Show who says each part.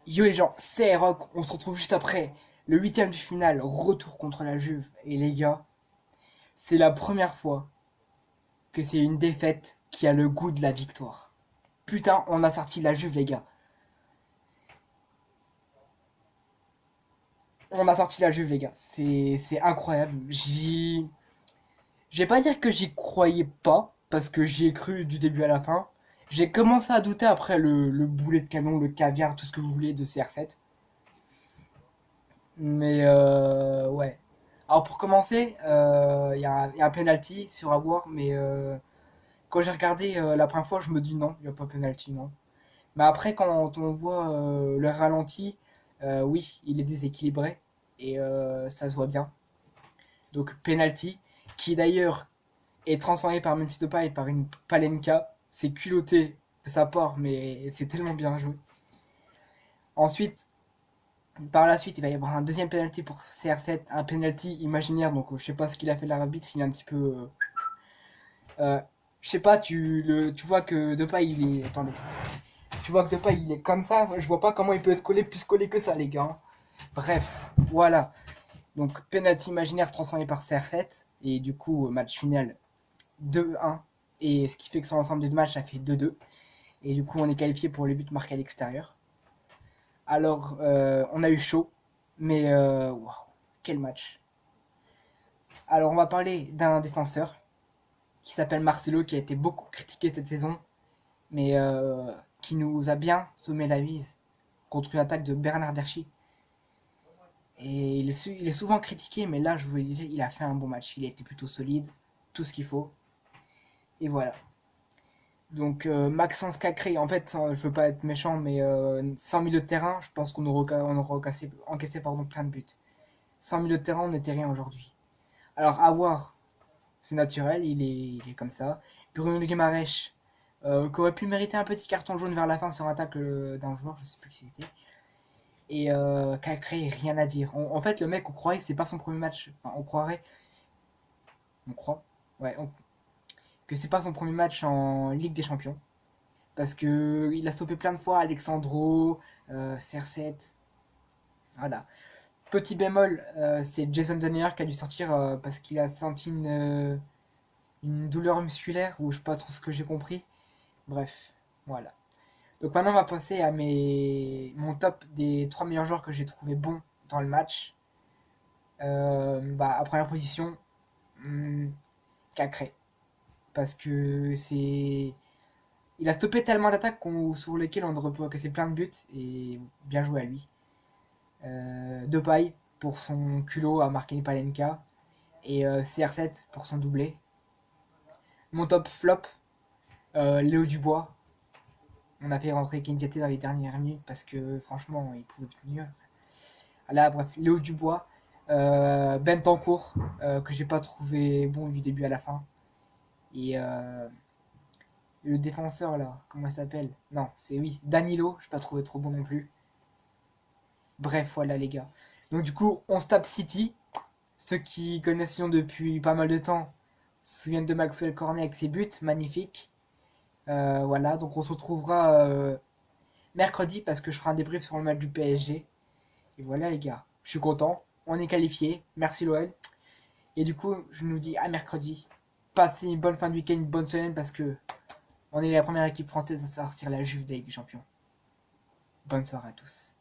Speaker 1: Yo les gens, c'est Rock, on se retrouve juste après le huitième du final, retour contre la Juve. Et les gars, c'est la première fois que c'est une défaite qui a le goût de la victoire. Putain, on a sorti la Juve les gars. On a sorti la Juve les gars. C'est incroyable. Je vais pas dire que j'y croyais pas, parce que j'y ai cru du début à la fin. J'ai commencé à douter après le boulet de canon, le caviar, tout ce que vous voulez de CR7. Mais ouais. Alors pour commencer, y a un penalty sur avoir, mais quand j'ai regardé la première fois, je me dis non, il n'y a pas penalty, non. Mais après, quand on voit le ralenti, oui, il est déséquilibré et ça se voit bien. Donc penalty, qui d'ailleurs est transformé par Memphis Depay par une Palenka. C'est culotté de sa part, mais c'est tellement bien joué. Ensuite, par la suite, il va y avoir un deuxième penalty pour CR7, un penalty imaginaire. Donc, je sais pas ce qu'il a fait l'arbitre. Il est un petit peu. Je sais pas. Tu vois que Depay il est. Attendez. Tu vois que Depay il est comme ça. Je vois pas comment il peut être collé plus collé que ça, les gars. Bref, voilà. Donc, penalty imaginaire transformé par CR7 et du coup match final 2-1. Et ce qui fait que sur l'ensemble des deux matchs, ça fait 2-2. Et du coup, on est qualifié pour les buts marqués à l'extérieur. Alors, on a eu chaud, mais wow, quel match. Alors, on va parler d'un défenseur qui s'appelle Marcelo, qui a été beaucoup critiqué cette saison, mais qui nous a bien sommé la mise contre une attaque de Bernard Derchi. Et il est souvent critiqué, mais là, je vous le disais, il a fait un bon match. Il a été plutôt solide, tout ce qu'il faut. Et voilà. Donc Maxence Cacré, en fait, je veux pas être méchant, mais sans milieu de terrain, je pense qu'on aurait encaissé plein de buts. Sans milieu de terrain, on n'était rien aujourd'hui. Alors Awar, c'est naturel, il est comme ça. Bruno Guimaraes, qui aurait pu mériter un petit carton jaune vers la fin sur un tacle d'un joueur, je sais plus qui c'était. Et Cacré, rien à dire. En fait, le mec, on croirait que c'est pas son premier match. Enfin, on croirait, on croit, ouais, que c'est pas son premier match en Ligue des Champions. Parce que il a stoppé plein de fois Alexandro, CR7. Voilà. Petit bémol, c'est Jason Donner qui a dû sortir parce qu'il a senti une douleur musculaire ou je sais pas trop ce que j'ai compris. Bref, voilà. Donc maintenant on va passer à mon top des 3 meilleurs joueurs que j'ai trouvé bons dans le match. À première position, hmm, Cacré. Parce que c'est. Il a stoppé tellement d'attaques sur lesquelles on aurait pu casser plein de buts et bien joué à lui. Depay pour son culot à marquer Palenka et CR7 pour son doublé. Mon top flop, Léo Dubois. On a fait rentrer Kendiaté dans les dernières minutes parce que franchement il pouvait plus mieux. Là bref, Léo Dubois, Bentancourt que j'ai pas trouvé bon du début à la fin et le défenseur là, comment il s'appelle? Non, c'est oui, Danilo, je pas trouvé trop bon non plus. Bref, voilà les gars. Donc du coup, on se tape City. Ceux qui connaissent Lyon depuis pas mal de temps se souviennent de Maxwell Cornet avec ses buts magnifiques. Voilà, donc on se retrouvera mercredi parce que je ferai un débrief sur le match du PSG. Et voilà les gars, je suis content, on est qualifié, merci l'OL. Et du coup, je nous dis à mercredi. Passez une bonne fin de week-end, une bonne semaine parce que on est la première équipe française à sortir la Juve de la Ligue des Champions. Bonne soirée à tous.